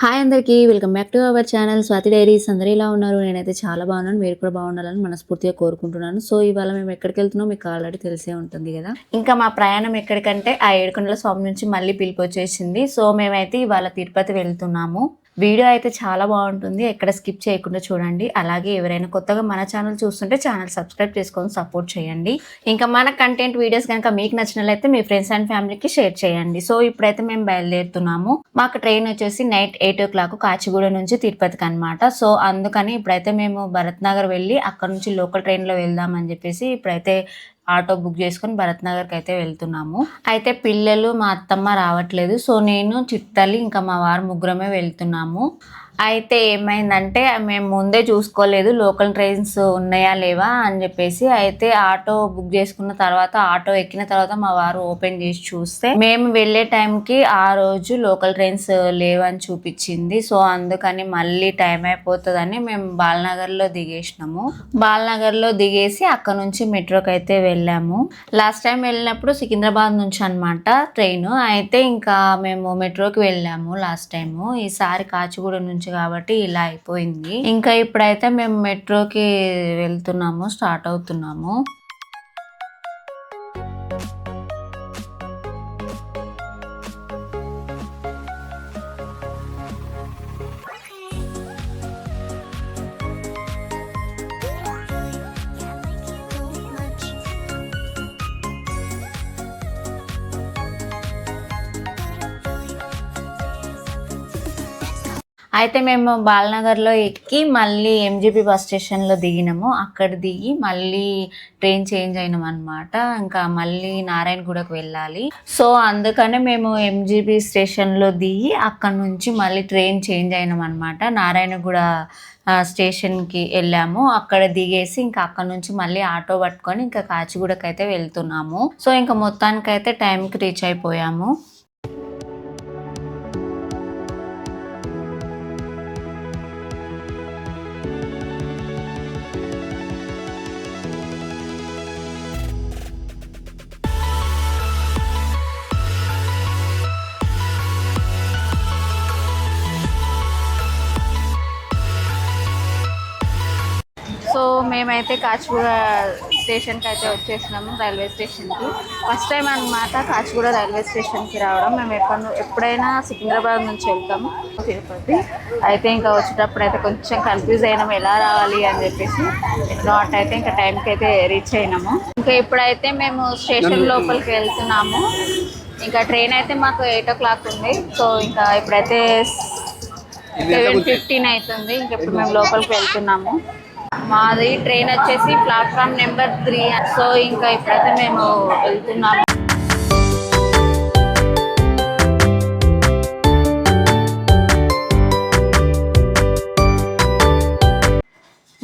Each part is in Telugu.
హాయ్ అందరికీ welcome back to our channel Swathi diaries. అందరూ ఎలా ఉన్నారు? నేనైతే చాలా బాగున్నాను. మీరు కూడా బాగుండాలని మనస్ఫూర్తిగా కోరుకుంటున్నాను. సో ఇవాళ మేము ఎక్కడికి వెళ్తున్నాం మీకు ఆల్రెడీ తెలిసే ఉంటుంది కదా. ఇంకా మా ప్రయాణం ఎక్కడికంటే ఆ ఏడుకొండల స్వామి నుంచి మళ్ళీ పిలుపు వచ్చేసింది. సో మేమైతే ఇవాళ తిరుపతి వెళ్తున్నాము. వీడియో అయితే చాలా బాగుంటుంది, ఎక్కడ స్కిప్ చేయకుండా చూడండి. అలాగే ఎవరైనా కొత్తగా మన ఛానల్ చూస్తుంటే ఛానల్ సబ్స్క్రైబ్ చేసుకొని సపోర్ట్ చేయండి. ఇంకా మన కంటెంట్ వీడియోస్ కనుక మీకు నచ్చినట్లయితే మీ ఫ్రెండ్స్ అండ్ ఫ్యామిలీకి షేర్ చేయండి. సో ఇప్పుడైతే మేము బయలుదేరుతున్నాము. మాకు ట్రైన్ వచ్చేసి నైట్ 8 o'clock కాచిగూడ నుంచి తిరుపతికి అనమాట. సో అందుకని ఇప్పుడైతే మేము భరత్ నగర్ వెళ్ళి అక్కడ నుంచి లోకల్ ట్రైన్లో వెళ్దామని చెప్పేసి ఇప్పుడైతే ఆటో బుక్ చేసుకొని భరత్ నగర్కి అయితే వెళ్తున్నాము. అయితే పిల్లలు మా అత్తమ్మ రావట్లేదు. సో నేను చిట్టలి ఇంకా మా వారు ముగ్గురమే వెళ్తున్నాము. అయితే ఏమైందంటే మేము ముందే చూసుకోలేదు లోకల్ ట్రైన్స్ ఉన్నాయా లేవా అని చెప్పేసి. అయితే ఆటో బుక్ చేసుకున్న తర్వాత ఆటో ఎక్కిన తర్వాత మా వారు ఓపెన్ చేసి చూస్తే మేము వెళ్ళే టైంకి ఆ రోజు లోకల్ ట్రైన్స్ లేవని చూపించింది. సో అందుకని మళ్ళీ టైం అయిపోతుందని మేము బాలనగర్లో దిగేసినాము. బాలనగర్లో దిగేసి అక్కడ నుంచి మెట్రోకి అయితే వెళ్ళాము. లాస్ట్ టైం వెళ్ళినప్పుడు సికింద్రాబాద్ నుంచి అనమాట ట్రైన్. అయితే ఇంకా మేము మెట్రోకి వెళ్ళాము లాస్ట్ టైము. ఈసారి కాచిగూడ నుంచి కాబట్టి ఇలా అయిపోయింది. ఇంకా ఇప్పుడైతే మేము మెట్రోకి వెళ్తున్నాము, స్టార్ట్ అవుతున్నాము. అయితే మేము బాలనగర్లో ఎక్కి మళ్ళీ ఎంజీపీ బస్ స్టేషన్లో దిగినాము. అక్కడ దిగి మళ్ళీ ట్రైన్ చేంజ్ అయినాం అనమాట. ఇంకా మళ్ళీ నారాయణగూడకు వెళ్ళాలి. సో అందుకనే మేము ఎంజీపీ స్టేషన్లో దిగి అక్కడ నుంచి మళ్ళీ ట్రైన్ చేంజ్ అయినాం అనమాట. నారాయణగూడ స్టేషన్కి వెళ్ళాము. అక్కడ దిగేసి ఇంకా అక్కడ నుంచి మళ్ళీ ఆటో పట్టుకొని ఇంకా కాచిగూడకి అయితే వెళ్తున్నాము. సో ఇంకా మొత్తానికైతే టైంకి రీచ్ అయిపోయాము. సో మేమైతే కాచిగూడ స్టేషన్కి అయితే వచ్చేసినాము, రైల్వే స్టేషన్కి. ఫస్ట్ టైం అనమాట కాచిగూడ రైల్వే స్టేషన్కి రావడం. మేము ఎప్పుడైనా సికింద్రాబాద్ నుంచి వెళ్తాము తిరుపతి. అయితే ఇంకా వచ్చేటప్పుడు అయితే కొంచెం కన్ఫ్యూజ్ అయినాము ఎలా రావాలి అని చెప్పేసి. నాట్ అయితే ఇంకా టైంకి అయితే రీచ్ అయినాము. ఇంకా ఇప్పుడైతే మేము స్టేషన్ లోపలికి వెళ్తున్నాము. ఇంకా ట్రైన్ అయితే మాకు 8 o'clock ఉంది. సో ఇంకా ఇప్పుడైతే 7:15 అవుతుంది. ఇంకా ఇప్పుడు మేము లోపలికి వెళ్తున్నాము. మాది ట్రైన్ వచ్చేసి ప్లాట్ఫామ్ నెంబర్ 3. సో ఇంకా ఇప్పుడైతే మేము వెళ్తున్నాము.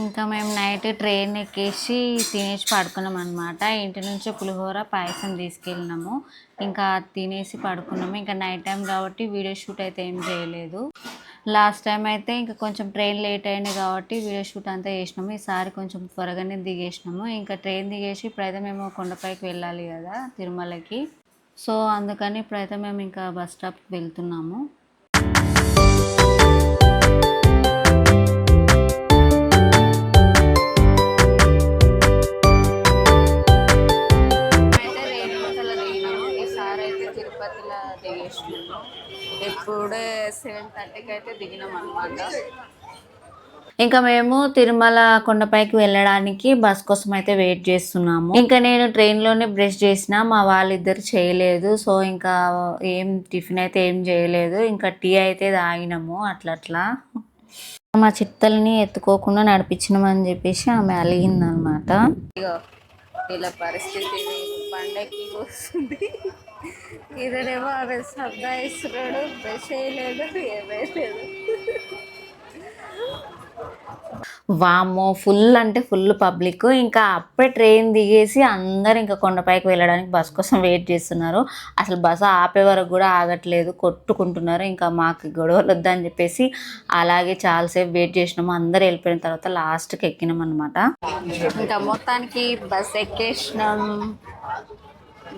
ఇంకా మేము నైట్ ట్రైన్ ఎక్కేసి తినేసి పడుకున్నాం అనమాట. ఇంటి నుంచి పులిహోర పాయసం తీసుకెళ్ళినాము. ఇంకా తినేసి పడుకున్నాము. ఇంకా నైట్ టైం కాబట్టి వీడియో షూట్ అయితే ఏం చేయలేదు. లాస్ట్ టైం అయితే ఇంకా కొంచెం ట్రైన్ లేట్ అయింది కాబట్టి వీడియో షూట్ అంతా చేసినాము. ఈసారి కొంచెం త్వరగానే దిగేసినాము. ఇంకా ట్రైన్ దిగేసి ఇప్పుడైతే మేము కొండపైకి వెళ్ళాలి కదా తిరుమలకి. సో అందుకని ఇప్పుడైతే మేము ఇంకా బస్ స్టాప్కి వెళ్తున్నాము. తిరుపతిలో దిగేసినాము. ఎప్పుడే 7:30కి అయితే దిగినాం అనమాట. ఇంకా మేము తిరుమల కొండపైకి వెళ్ళడానికి బస్ కోసం అయితే వెయిట్ చేస్తున్నాము. ఇంకా నేను ట్రైన్లోనే బ్రష్ చేసిన, మా వాళ్ళిద్దరు చేయలేదు. సో ఇంకా ఏం టిఫిన్ అయితే ఏం చేయలేదు. ఇంకా టీ అయితే తాగినాము అట్లా. మా చిత్తల్ని ఎత్తుకోకుండా నడిపించినామని చెప్పేసి ఆమె అలిగిందనమాట. ఇలా పరిస్థితి పండక్కి వస్తుంది. ఇదేమో ఆమె సబ్దాయిస్తున్నాడు, బ్రష్ చేయలేదు, ఏమైలేదు. వామ్మో ఫుల్ అంటే ఫుల్ పబ్లిక్. ఇంకా అప్పుడే ట్రైన్ దిగేసి అందరు ఇంకా కొండపైకి వెళ్ళడానికి బస్ కోసం వెయిట్ చేస్తున్నారు. అసలు బస్సు ఆపే వరకు కూడా ఆగట్లేదు, కొట్టుకుంటున్నారు. ఇంకా మాకు గొడవలు వద్దని చెప్పేసి అలాగే చాలాసేపు వెయిట్ చేసినాము. అందరు వెళ్ళిపోయిన తర్వాత లాస్ట్కి ఎక్కినాం అనమాట. ఇంకా మొత్తానికి బస్ ఎక్కేసినాం.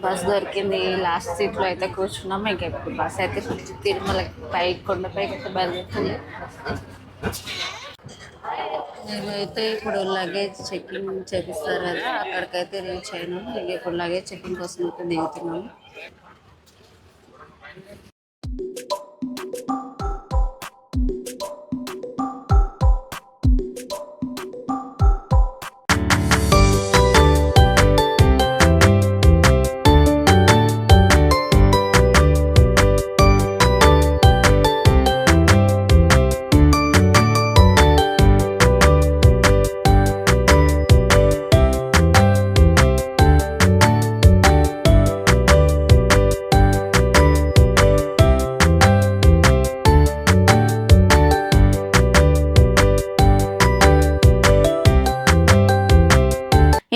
బస్ దొరికింది, లాస్ట్ సీట్లో అయితే కూర్చున్నాం. ఇంకా ఇప్పుడు బస్ అయితే తిరుమల పైకి కొండపైకి అయితే బయలుదేరుతుంది. మేమైతే ఇప్పుడు లగేజ్ చెకింగ్ చేపిస్తారు కదా, అక్కడికైతే రీచ్ అయినాము. ఇంకా ఇప్పుడు లగేజ్ చెకింగ్ కోసం అయితే దిగుతున్నాము.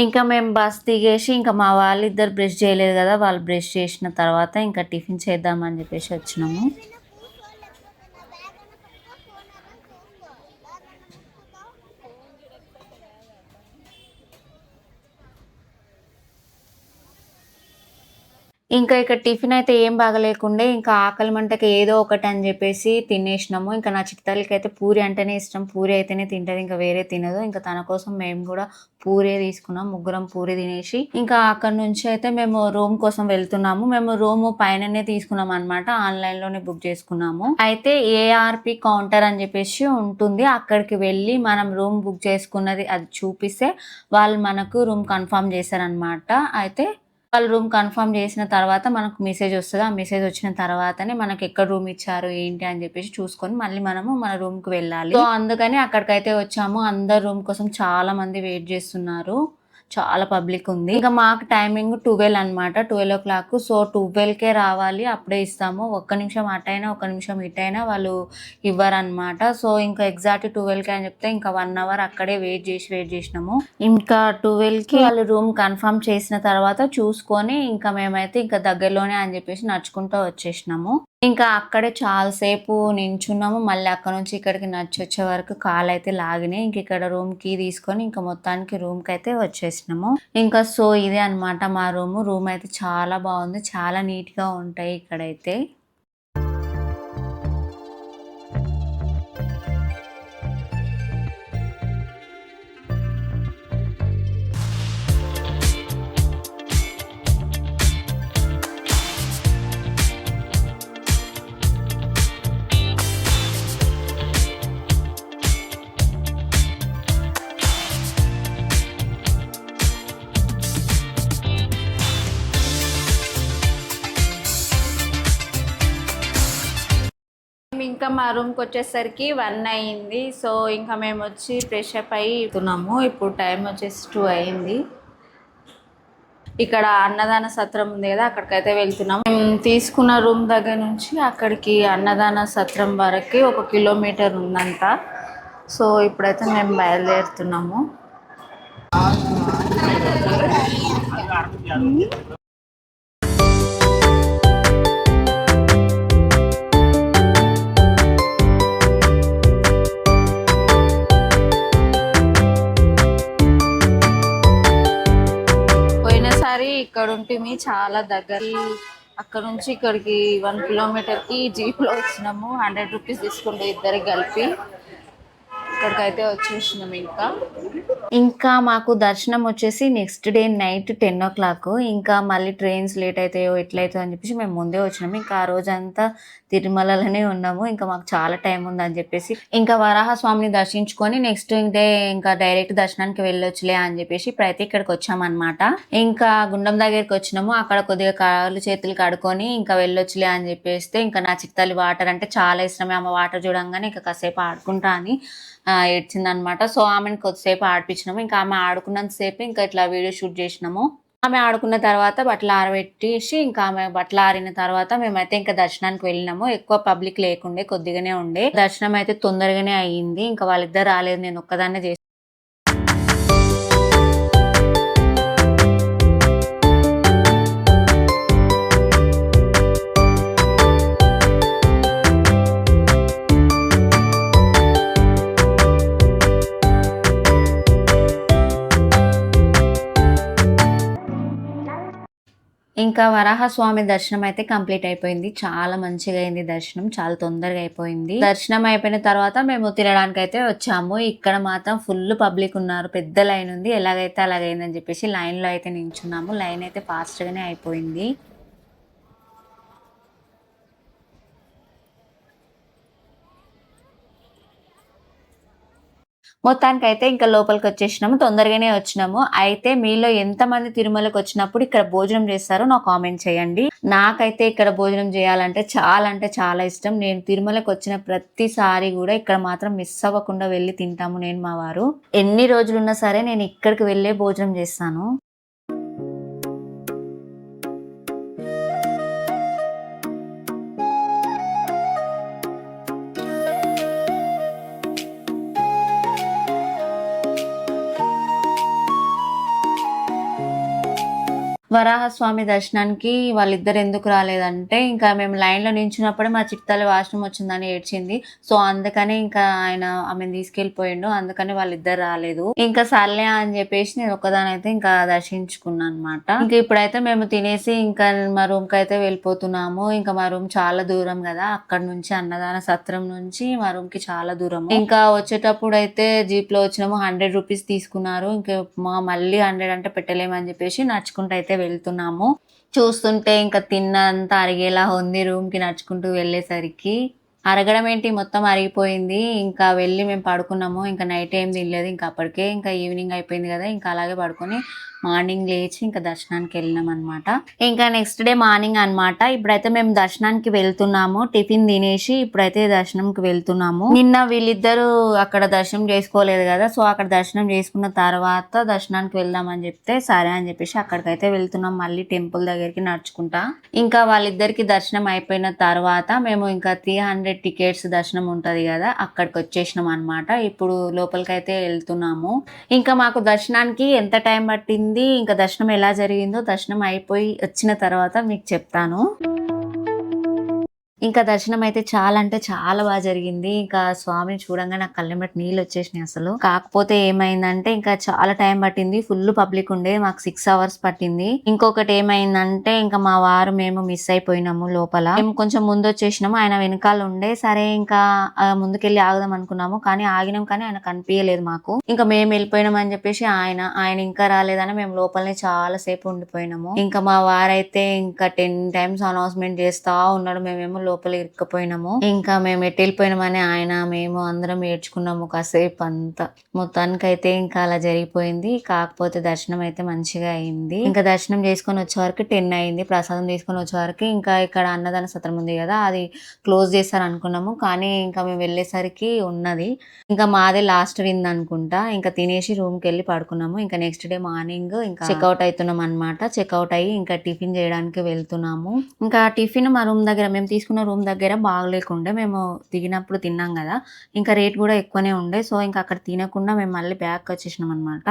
ఇంకా మేము బస్ దిగేసి ఇంకా మా వాళ్ళు ఇద్దరు బ్రష్ చేయలేదు కదా, వాళ్ళు బ్రష్ చేసిన తర్వాత ఇంకా టిఫిన్ చేద్దామని చెప్పేసి వచ్చినాము. ఇంకా ఇక్కడ టిఫిన్ అయితే ఏం బాగలేకుండే, ఇంకా ఆకలి మంటకి ఏదో ఒకటి అని చెప్పేసి తినేసినాము. ఇంకా నా చిట్టాలకి అయితే పూరి అంటేనే ఇష్టం, పూరి అయితేనే తింటది, ఇంకా వేరే తినదు. ఇంకా తన కోసం మేము కూడా పూరే తీసుకున్నాం. ముగ్గురం పూరి తినేసి ఇంకా అక్కడ నుంచి అయితే మేము రూమ్ కోసం వెళ్తున్నాము. మేము రూమ్ పైననే తీసుకున్నాం అనమాట, ఆన్లైన్ లోనే బుక్ చేసుకున్నాము. అయితే ఏఆర్పి కౌంటర్ అని చెప్పేసి ఉంటుంది, అక్కడికి వెళ్ళి మనం రూమ్ బుక్ చేసుకున్నది అది చూపిస్తే వాళ్ళు మనకు రూమ్ కన్ఫర్మ్ చేశారనమాట. అయితే వాళ్ళు రూమ్ కన్ఫర్మ్ చేసిన తర్వాత మనకు మెసేజ్ వస్తుంది. ఆ మెసేజ్ వచ్చిన తర్వాతనే మనకి ఎక్కడ రూమ్ ఇచ్చారు ఏంటి అని చెప్పేసి చూసుకొని మళ్ళీ మనము మన రూమ్ కి వెళ్ళాలి. సో అందుకని అక్కడికైతే వచ్చాము. అందరు రూమ్ కోసం చాలా మంది వెయిట్ చేస్తున్నారు, చాలా పబ్లిక్ ఉంది. ఇంకా మాకు టైమింగ్ 12 అనమాట, 12 o'clock. సో 12కే రావాలి, అప్పుడే ఇస్తాము. ఒక్క నిమిషం అటైనా ఒక్క నిమిషం ఇటైనా వాళ్ళు ఇవ్వరనమాట. సో ఇంకా ఎగ్జాక్ట్ 12కే అని చెప్తే ఇంకా 1 hour అక్కడే వెయిట్ చేసినాము. ఇంకా 12కి వాళ్ళు రూమ్ కన్ఫర్మ్ చేసిన తర్వాత చూసుకొని ఇంకా మేమైతే ఇంకా దగ్గరలోనే అని చెప్పేసి నడుచుకుంటూ వచ్చేసినాము. ఇంకా అక్కడే చాలాసేపు నించున్నాము. మళ్ళీ అక్కడ నుంచి ఇక్కడికి నడిచి వచ్చే వరకు కాలు అయితే లాగినాయి. ఇంక ఇక్కడ రూమ్ కి తీసుకొని ఇంకా మొత్తానికి రూమ్ కి అయితే వచ్చేసినాము. ఇంకా సో ఇదే అనమాట మా రూమ్ అయితే చాలా బాగుంది, చాలా నీట్ గా ఉంటాయి ఇక్కడైతే. ఇంకా మా రూమ్కి వచ్చేసరికి 1 అయింది. సో ఇంకా మేము వచ్చి ఫ్రెష్ అప్ అవుతున్నాము. ఇప్పుడు టైం వచ్చేసి 2 అయింది. ఇక్కడ అన్నదాన సత్రం ఉంది కదా, అక్కడికైతే వెళ్తున్నాము. మేము తీసుకున్న రూమ్ దగ్గర నుంచి అక్కడికి అన్నదాన సత్రం వరకు 1 kilometer ఉందంట. సో ఇప్పుడైతే మేము బయలుదేరుతున్నాము. ఇక్కడ ఉంటుంది చాలా దగ్గర, అక్కడ నుంచి ఇక్కడికి 1 kilometer కి జీప్లో వచ్చినాము. 100 rupees తీసుకుంటే ఇద్దరికి కలిపి ఇక్కడికైతే వచ్చేసినాం. ఇంకా మాకు దర్శనం వచ్చేసి నెక్స్ట్ డే నైట్ 10 o'clock. ఇంకా మళ్ళీ ట్రైన్స్ లేట్ అవుతాయో ఎట్లయితే అని చెప్పేసి మేము ముందే వచ్చినాము. ఇంకా ఆ రోజంతా తిరుమలలోనే ఉన్నాము. ఇంకా మాకు చాలా టైం ఉందని చెప్పేసి ఇంకా వరాహస్వామిని దర్శించుకొని నెక్స్ట్ డే ఇంకా డైరెక్ట్ దర్శనానికి వెళ్ళొచ్చులే అని చెప్పేసి ఇప్పుడైతే ఇక్కడికి వచ్చామన్నమాట. ఇంకా గుండం దగ్గరికి వచ్చినాము. అక్కడ కొద్దిగా కాళ్ళు చేతులు కడుక్కొని ఇంకా వెళ్ళొచ్చులే అని చెప్పేస్తే ఇంకా నా చిత్తల్లి వాటర్ అంటే చాలా ఇష్టమే. ఆమె వాటర్ చూడంగానే ఇంకా కాసేపు ఆడుకుంటా అని ఏడ్చిందనమాట. సో ఆమెను కొద్దిసేపు ఆడిపించినాము. ఇంకా ఆమె ఆడుకున్నంతసేపు ఇంకా ఇట్లా వీడియో షూట్ చేసినాము. ఆమె ఆడుకున్న తర్వాత బట్టలు ఆరబెట్టేసి ఇంకా ఆమె బట్టలు ఆరిన తర్వాత మేమైతే ఇంకా దర్శనానికి వెళ్ళినాము. ఎక్కువ పబ్లిక్ లేకుండే, కొద్దిగానే ఉండే. దర్శనం అయితే తొందరగానే అయ్యింది. ఇంకా వాళ్ళిద్దరు రాలేదు, నేను ఒక్కదాన్నే చేసి ఇంకా వరాహస్వామి దర్శనం అయితే కంప్లీట్ అయిపోయింది. చాలా మంచిగా అయింది దర్శనం. చాలా తొందరగా అయిపోయింది. దర్శనం అయిపోయిన తర్వాత మేము తినడానికి అయితే వచ్చాము. ఇక్కడ మాత్రం ఫుల్ పబ్లిక్ ఉన్నారు. పెద్ద లైన్ ఉంది. ఎలాగైతే అలాగైందని చెప్పేసి లైన్ లో అయితే నించున్నాము. లైన్ అయితే ఫాస్ట్ గానే అయిపోయింది. మొత్తానికైతే ఇంకా లోపలికి వచ్చేసినాము. తొందరగానే వచ్చినాము. అయితే మీలో ఎంతమంది తిరుమలకి వచ్చినప్పుడు ఇక్కడ భోజనం చేస్తారో నాకు కామెంట్ చేయండి. నాకైతే ఇక్కడ భోజనం చేయాలంటే అంటే చాలా ఇష్టం. నేను తిరుమలకి వచ్చిన ప్రతిసారి కూడా ఇక్కడ మాత్రం మిస్ అవ్వకుండా వెళ్ళి తింటాము నేను మా వారు. ఎన్ని రోజులున్నా సరే నేను ఇక్కడికి వెళ్ళే భోజనం చేస్తాను. వరాహస్వామి దర్శనానికి వాళ్ళిద్దరు ఎందుకు రాలేదంటే, ఇంకా మేము లైన్‌లో నించున్నప్పుడే మా చిట్టాల వాష్‌రూమ్ వచ్చిందని ఏడ్చింది. సో, అందుకని ఇంకా ఆయన ఆమెను తీసుకెళ్ళిపోయిండు. అందుకని వాళ్ళిద్దరు రాలేదు. ఇంకా సర్లే అని చెప్పేసి నేను ఒక్కదానైతే ఇంకా దర్శించుకున్నా అనమాట. ఇంకా ఇప్పుడైతే మేము తినేసి ఇంకా మా రూమ్‌కైతే వెళ్ళిపోతున్నాము. ఇంకా మా రూమ్ చాలా దూరం కదా! అక్కడి నుంచి అన్నదాన సత్రం నుంచి మా రూమ్‌కి చాలా దూరము. ఇంకా వచ్చేటప్పుడు అయితే జీప్‌లో వచ్చినాము. ₹100 తీసుకున్నారు. ఇంకా మళ్ళీ 100 అంటే పెట్టలేమని చెప్పేసి నడుచుకుంటూ అయితే వెళ్తున్నాము. చూస్తుంటే ఇంకా తిన్నంత అరిగేలా ఉంది రూమ్‌కి నడుచుకుంటూ వెళ్ళేసరికి. అరగడం ఏంటి మొత్తం అరిగిపోయింది. ఇంకా వెళ్ళి మేము పడుకున్నాము. ఇంకా నైట్ ఏం తినలేదు. ఇంకా అప్పటికే ఇంకా ఈవినింగ్ అయిపోయింది కదా! ఇంకా అలాగే పడుకొని మార్నింగ్ లేచి ఇంకా దర్శనానికి వెళ్ళినాం అనమాట. ఇంకా నెక్స్ట్ డే మార్నింగ్ అనమాట. ఇప్పుడైతే మేము దర్శనానికి వెళ్తున్నాము. టిఫిన్ తినేసి ఇప్పుడైతే దర్శనంకి వెళ్తున్నాము. నిన్న వీళ్ళిద్దరూ అక్కడ దర్శనం చేసుకోలేదు కదా! సో అక్కడ దర్శనం చేసుకున్న తర్వాత దర్శనానికి వెళ్దాం అని చెప్తే సరే అని చెప్పేసి అక్కడికైతే వెళ్తున్నాం. మళ్ళీ టెంపుల్ దగ్గరికి నడుచుకుంటా. ఇంకా వాళ్ళిద్దరికి దర్శనం అయిపోయిన తర్వాత మేము ఇంకా 300 టికెట్స్ దర్శనం ఉంటది కదా, అక్కడికి వచ్చేసినాం అనమాట. ఇప్పుడు లోపలికైతే వెళ్తున్నాము. ఇంకా మాకు దర్శనానికి ఎంత టైం పట్టింది, ఇంకా దర్శనం ఎలా జరిగిందో దర్శనం అయిపోయి వచ్చిన తర్వాత మీకు చెప్తాను. ఇంకా దర్శనం అయితే చాలా అంటే చాలా బాగా జరిగింది. ఇంకా స్వామిని చూడంగా నాకు కళ్ళెంబటి నీళ్ళు వచ్చేసినాయి అసలు. కాకపోతే ఏమైందంటే ఇంకా చాలా టైం పట్టింది. ఫుల్ పబ్లిక్ ఉండే, మాకు 6 hours పట్టింది. ఇంకొకటి ఏమైందంటే ఇంకా మా వారు మేము మిస్ అయిపోయినాము లోపల. మేము కొంచెం ముందు వచ్చేసినాము, ఆయన వెనకాల ఉండే. సరే ఇంకా ముందుకెళ్ళి ఆగుదాం అనుకున్నాము, కానీ ఆగినాం కానీ ఆయన కనిపించలేదు మాకు. ఇంకా మేము వెళ్ళిపోయినాం అని చెప్పేసి ఆయన ఇంకా రాలేదని మేము లోపలనే చాలా సేపు ఉండిపోయినాము. ఇంకా మా వారైతే ఇంకా 10 times అనౌన్స్మెంట్ చేస్తా ఉన్నాడు. మేమేమో లోపల ఇరుక్కుపోయినాము. ఇంకా మేము ఎటు వెళ్ళిపోయినామని ఆయన మేము అందరం ఏడ్చుకున్నాము కాసేపు అంతా. మొత్తానికైతే ఇంకా అలా జరిగిపోయింది. కాకపోతే దర్శనం అయితే మంచిగా అయింది. ఇంకా దర్శనం చేసుకొని వచ్చే వరకు 10 అయింది. ప్రసాదం తీసుకొని వచ్చే వరకు ఇంకా ఇక్కడ అన్నదాన సత్రం ఉంది కదా, అది క్లోజ్ చేస్తారు అనుకున్నాము, కానీ ఇంకా మేము వెళ్ళేసరికి ఉన్నది. ఇంకా మాదే లాస్ట్ వింది అనుకుంటా. ఇంకా తినేసి రూమ్కి వెళ్ళి పడుకున్నాము. ఇంకా నెక్స్ట్ డే మార్నింగ్ ఇంకా చెక్అవుట్ అవుతున్నాం అనమాట. చెక్అవుట్ అయ్యి ఇంకా టిఫిన్ చేయడానికి వెళ్తున్నాము. ఇంకా టిఫిన్ మా రూమ్ దగ్గర మేము తీసుకున్న రూమ్ దగ్గర బాగలేకుండే. మేము దిగినప్పుడు తిన్నాం కదా, ఇంకా రేట్ కూడా ఎక్కువనే ఉండే. సో ఇంకా అక్కడ తినకుండా మేము మళ్ళీ బ్యాక్ వచ్చేసినాం అనమాట.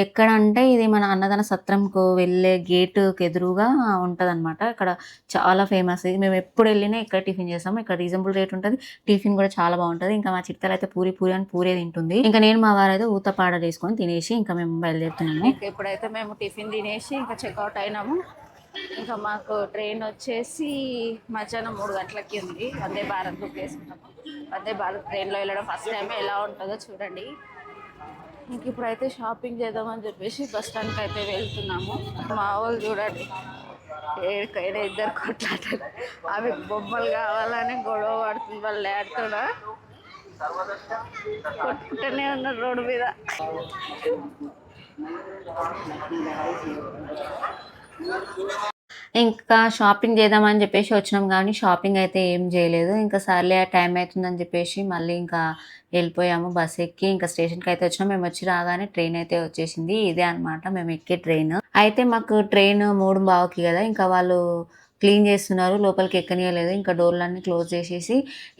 ఎక్కడ అంటే ఇది మన అన్నదాన సత్రంకు వెళ్ళే గేట్ కి ఎదురుగా ఉంటది అనమాట. ఇక్కడ చాలా ఫేమస్. మేము ఎప్పుడు వెళ్ళినా ఇక్కడ టిఫిన్ చేస్తాము. ఇక్కడ రీజనబుల్ రేట్ ఉంటుంది. టిఫిన్ కూడా చాలా బాగుంటది. ఇంకా మా చిట్టాలు అయితే పూరి అని పూరే తింటుంది. ఇంకా నేను మా వారైతే ఊతపాడ చేసుకొని తినేసి ఇంకా మేము బయలుదేరుతున్నాము. ఇప్పుడైతే మేము టిఫిన్ తినేసి ఇంకా చెక్అవుట్ అయినాము. ఇంకా మాకు ట్రైన్ వచ్చేసి మధ్యాహ్నం 3 గంటలకి ఉంది. వందే భారత్ బుక్ చేసుకున్నాము. వందే భారత్ ట్రైన్లో వెళ్ళడం ఫస్ట్ టైం, ఎలా ఉంటుందో చూడండి. ఇంక ఇప్పుడైతే షాపింగ్ చేద్దామని చెప్పేసి బస్ స్టాండ్కి అయితే వెళ్తున్నాము. మా వాళ్ళు చూడండి ఏడికైనా ఇద్దరు కొట్లాటారు. అవి బొమ్మలు కావాలని గొడవ పడుతుంది. వాళ్ళు లేడుతున్నా కొట్టుకుంటూనే ఉన్నారు రోడ్డు మీద. ఇంకా షాపింగ్ చేద్దామని చెప్పేసి వచ్చినాం, కానీ షాపింగ్ అయితే ఏం చేయలేదు. ఇంకా సర్లే టైం అవుతుందని చెప్పేసి మళ్ళీ ఇంకా వెళ్ళిపోయాము బస్ ఎక్కి. ఇంకా స్టేషన్కి అయితే వచ్చినాం. మేము వచ్చి రాగానే ట్రైన్ అయితే వచ్చేసింది. ఇదే అనమాట మేము ఎక్కే ట్రైన్. అయితే మాకు ట్రైన్ 3:15కి కదా, ఇంకా వాళ్ళు క్లీన్ చేస్తున్నారు, లోపలికి ఎక్కనియలేదు. ఇంకా డోర్లన్నీ క్లోజ్ చేసేసి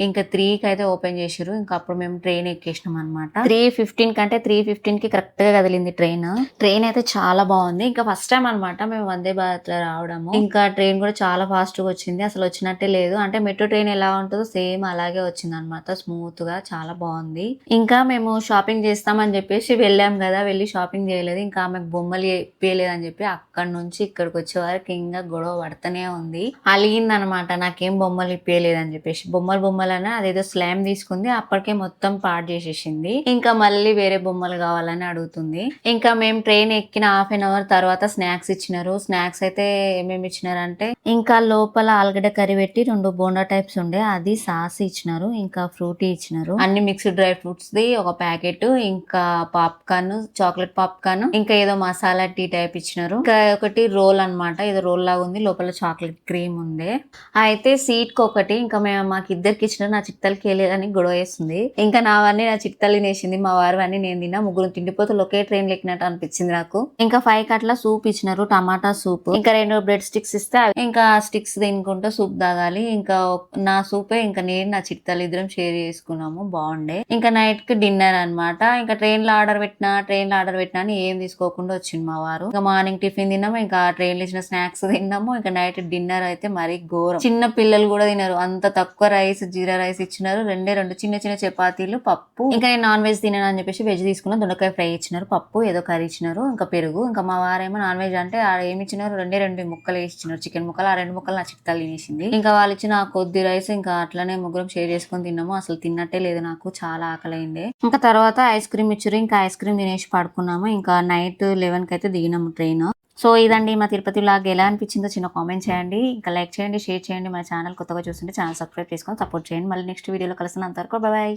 ఇంకా 3కి అయితే ఓపెన్ చేసారు. ఇంకా అప్పుడు మేము ట్రైన్ ఎక్కేసినాం అనమాట. 3:15 కంటే 3:15కి కరెక్ట్ గా కదిలింది ట్రైన్ అయితే చాలా బాగుంది. ఇంకా ఫస్ట్ టైం అనమాట మేము వందే భారత్ లో రావడము. ఇంకా ట్రైన్ కూడా చాలా ఫాస్ట్ గా వచ్చింది, అసలు వచ్చినట్టే లేదు. అంటే మెట్రో ట్రైన్ ఎలా ఉంటుందో సేమ్ అలాగే వచ్చింది అనమాట, స్మూత్ గా చాలా బాగుంది. ఇంకా మేము షాపింగ్ చేస్తామని చెప్పేసి వెళ్ళాం కదా, వెళ్ళి షాపింగ్ చేయలేదు. ఇంకా ఆమెకు బొమ్మలు ఇప్పలేదు అని చెప్పి అక్కడి నుంచి ఇక్కడికి వచ్చే వరకు ఇంకా గొడవ పడుతూనే ఉంది. అలిగింది అనమాట, నాకేం బొమ్మలు ఇప్పలేదు అని చెప్పేసి. బొమ్మలు అదేదో స్లామ్ తీసుకుంది, అప్పటికే మొత్తం పాడు చేసేసింది. ఇంకా మళ్ళీ వేరే బొమ్మలు కావాలని అడుగుతుంది. ఇంకా మేము ట్రైన్ ఎక్కిన హాఫ్ అన్ అవర్ తర్వాత స్నాక్స్ ఇచ్చినారు. స్నాక్స్ అయితే ఏమేమి ఇచ్చినారంటే ఇంకా లోపల ఆలుగడ్డ కర్రీ పెట్టి 2 బోండా టైప్స్ ఉండే, అది సాస్ ఇచ్చినారు. ఇంకా ఫ్రూటీ ఇచ్చినారు, అన్ని మిక్స్డ్ డ్రై ఫ్రూట్స్ ది ఒక ప్యాకెట్, ఇంకా పాప్కార్న్, చాక్లెట్ పాప్కార్న్, ఇంకా ఏదో మసాలా టీ టైప్ ఇచ్చినారు. ఇంకా ఒకటి రోల్ అన్నమాట, ఏదో రోల్ లాగా ఉంది, లోపల చాక్లెట్ క్రీమ్ ఉంది. అయితే సీట్ కి ఒకటి, ఇంకా మేము మాకు ఇద్దరికి ఇచ్చినారు, నా చిట్టలకి వెళ్ళేదని గొడవ వేస్తుంది. ఇంకా నావన్నీ నా చిట్టలు తినేసింది, మా వారు అన్ని నేను తిన్నా. ముగ్గురు తిండిపోతులు ఒకే ట్రైన్ ఎక్కినట్టు అనిపించింది నాకు. ఇంకా 5 అట్లా సూప్ ఇచ్చినారు, టమాటా సూప్. ఇంకా 2 బ్రెడ్ స్టిక్స్ ఇస్తే ఇంకా స్టిక్స్ తినుకుంటూ సూప్ తాగాలి. ఇంకా నా సూపే ఇంకా నేను నా చిట్టలు ఇద్దరం షేర్ చేసుకున్నాము, బాగుండే. ఇంకా నైట్ కి డిన్నర్ అన్నమాట. ఇంకా ట్రైన్ లో ఆర్డర్ పెట్టినా అని ఏం తీసుకోకుండా వచ్చింది మా వారు. ఇంకా మార్నింగ్ టిఫిన్ తిన్నాము, ఇంకా ట్రైన్ లో ఇచ్చిన స్నాక్స్ తిన్నాము. ఇంకా నైట్ డిన్నర్ అయితే మరీ ఘోరం, చిన్న పిల్లలు కూడా తినరు, అంత తక్కువ రైస్, జీరా రైస్ ఇచ్చినారు. 2 చిన్న చిన్న చపాతీలు, పప్పు. ఇంకా నేను నాన్ వెజ్ తినను అని చెప్పేసి వెజ్ తీసుకున్నా, దొండకాయ ఫ్రై ఇచ్చినారు, పప్పు ఏదో కర్రీ ఇచ్చినారు, ఇంకా పెరుగు. ఇంకా మా వారేమో నాన్ వెజ్ అంటే ఏమి ఇచ్చినారు, 2 ముక్కలు వేసి ఇచ్చినారు, చికెన్ ముక్కలు. ఆ 2 ముక్కలు నా చిట్టాలు తినేసింది. ఇంకా వాళ్ళు ఇచ్చిన కొద్ది రైస్ ఇంకా అట్లనే ముగ్గురం షేర్ చేసుకొని తిన్నాము. అసలు తిన్నట్టే లేదు, నాకు చాలా ఆకలైంది. ఇంకా తర్వాత ఐస్ క్రీమ్ ఇచ్చారు, ఇంకా ఐస్ క్రీమ్ తినేసి పడుకున్నాము. ఇంకా నైట్ 11కి అయితే దిగినాము ట్రైన్. సో ఇదండి మా తిరుపతి వ్లాగ్. ఎలా అనిపించిందో చిన్న కామెంట్ చేయండి, ఇంకా లైక్ చేయండి, షేర్ చేయండి. మన ఛానల్ కొత్తగా చూస్తుంటే ఛానల్ సబ్స్క్రైబ్ చేసుకొని సపోర్ట్ చేయండి. మళ్ళీ నెక్స్ట్ వీడియోలో కలుస్తున్నంత వరకు బాయ్.